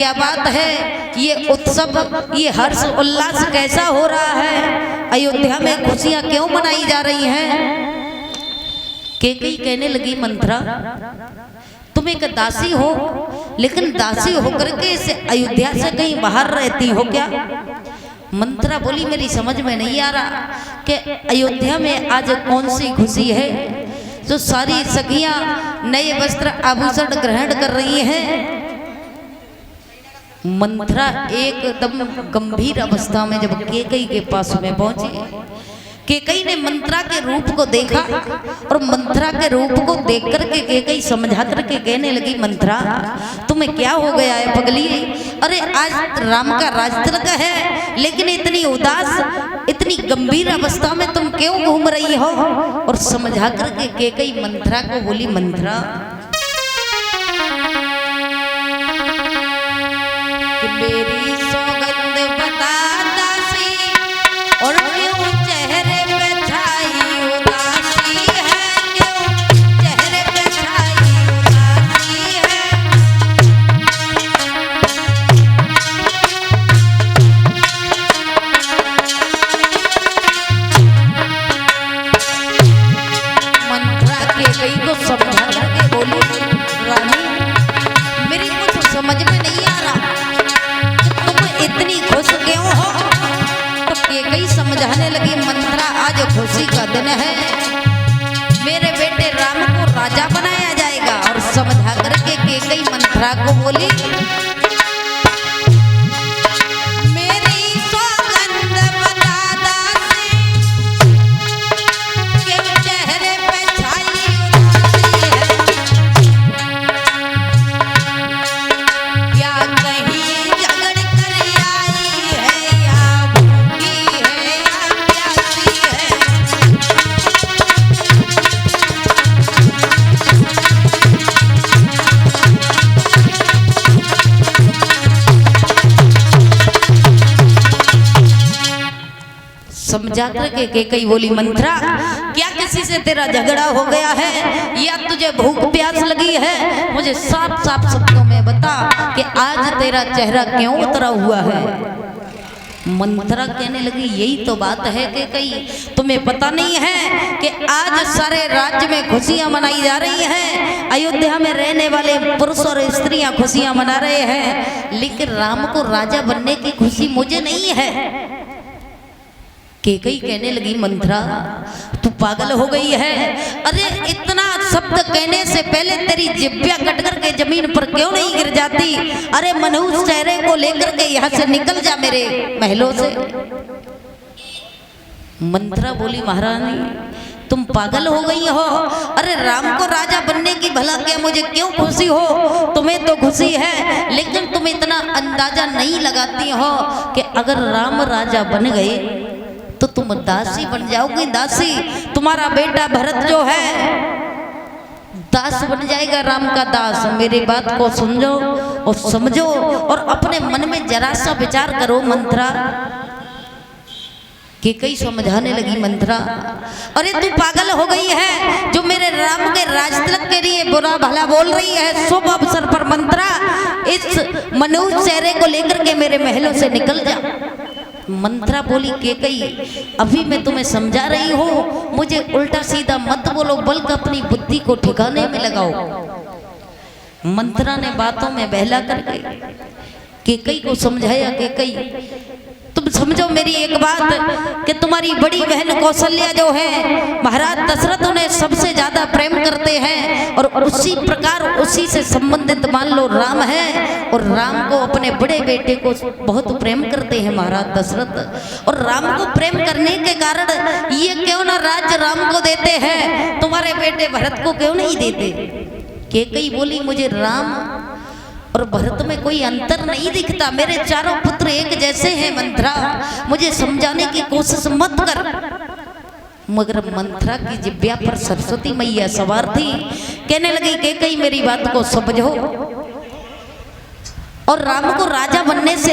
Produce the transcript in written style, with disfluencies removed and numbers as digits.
क्या बात है, ये उत्सव, ये हर्ष उल्लास कैसा हो रहा है? अयोध्या में खुशियां क्यों मनाई जा रही हैं? केकई कहने लगी मंथरा, तुम एक दासी हो, लेकिन दासी होकर के इस अयोध्या से कहीं बाहर रहती हो क्या? मंथरा बोली, मेरी समझ में नहीं आ रहा कि अयोध्या में आज कौन सी खुशी है जो सारी सखियां नए वस्त्र आभूषण ग्रहण कर रही हैं। मंथरा एकदम गंभीर अवस्था में जब केकई के पास में पहुंची, केकई ने मंथरा के रूप को देखा और मंथरा के रूप को देख करके केकई समझा करके कहने लगी, मंथरा तुम्हें क्या हो गया है पगली? अरे आज राम का राज तिलक है, लेकिन इतनी उदास, इतनी गंभीर अवस्था में तुम क्यों घूम रही हो? और समझा करके केकई मंथरा को बोली, मंथरा मेरी सौगंध बता दासी, और क्यों चेहरे पे छाई उदासी है? क्यों चेहरे पे छाई उदासी है? मंथरा केकई को समझा करके बोली, रानी मेरी कुछ समझ में नहीं आ रहा, इतनी खुश क्यों हो? तो केकई समझाने लगी, मंथरा आज खुशी का दिन है, मेरे बेटे राम को राजा बनाया जाएगा। और समझा करके केकई मंथरा को बोली, मेरी सौगंध बता दासी, क्यों चेहरे पे छाई उदासी है? क्या कहीं समझा करके केकई बोली, मंथरा क्या किसी से तेरा झगड़ा हो गया है या तुझे भूख प्यास लगी है? मुझे साफ साफ शब्दों में बता कि आज तेरा चेहरा क्यों उतरा हुआ है? मंथरा कहने लगी, यही तो बात है केकई, तुम्हें पता नहीं है कि आज सारे राज्य में खुशियां मनाई जा रही हैं, अयोध्या में रहने वाले पुरुष और स्त्रियां खुशियां मना रहे हैं, लेकिन राम को राजा बनने की खुशी मुझे नहीं है। केकई कहने लगी, मंथरा तू पागल हो गई है? अरे इतना शब्द कहने से पहले तेरी जिब्या कट करके जमीन पर क्यों नहीं गिर जाती? अरे मनुष्य चेहरे को लेकर के यहाँ से निकल जा मेरे महलों से। मंथरा बोली, महारानी तुम पागल हो गई हो? अरे राम को राजा बनने की भला क्या मुझे क्यों खुशी हो? तुम्हें तो खुशी है, लेकिन तुम इतना अंदाजा नहीं लगाती हो कि अगर राम राजा बन गए तो तुम दासी बन जाओगी। दासी, तुम्हारा बेटा भरत जो है दास बन जाएगा, राम का दास। मेरी बात को समझो और समझो और अपने मन में जरा सा विचार करो। मंथरा केकई समझाने लगी, मंथरा अरे तू पागल हो गई है जो मेरे राम के राजतिलक के लिए बुरा भला बोल रही है? शुभ अवसर पर मंथरा इस मनुष्य चेहरे को लेकर के मेरे महलों से निकल जा। मंथरा बोली, केकई अभी मैं तुम्हें समझा रही हूँ, मुझे उल्टा सीधा मत बोलो, बल्कि अपनी बुद्धि को ठिकाने में लगाओ। मंथरा ने बातों में बहला करके केकई को समझाया, केकई तुम समझो मेरी एक बात कि तुम्हारी बड़ी बहन कौशल्या जो है महाराज दशरथ उन्हें सबसे ज्यादा प्रेम करते हैं, और उसी प्रकार उसी से संबंधित मान लो राम है, और राम को अपने बड़े बेटे को बहुत प्रेम करते हैं महाराज दशरथ। और राम को प्रेम करने के कारण ये क्यों ना राज्य राम को देते हैं, तुम्हारे बेटे भरत को क्यों नहीं देते? केकई बोली, मुझे राम और भरत में कोई अंतर नहीं दिखता, मेरे चारों पुत्र एक जैसे हैं। मंथरा मुझे समझाने की कोशिश मत कर। मगर मंथरा की जिब्या पर सरस्वती मैया सवार थी, कहने लगी, केकई मेरी बात को समझो, और राम को राजा बनने से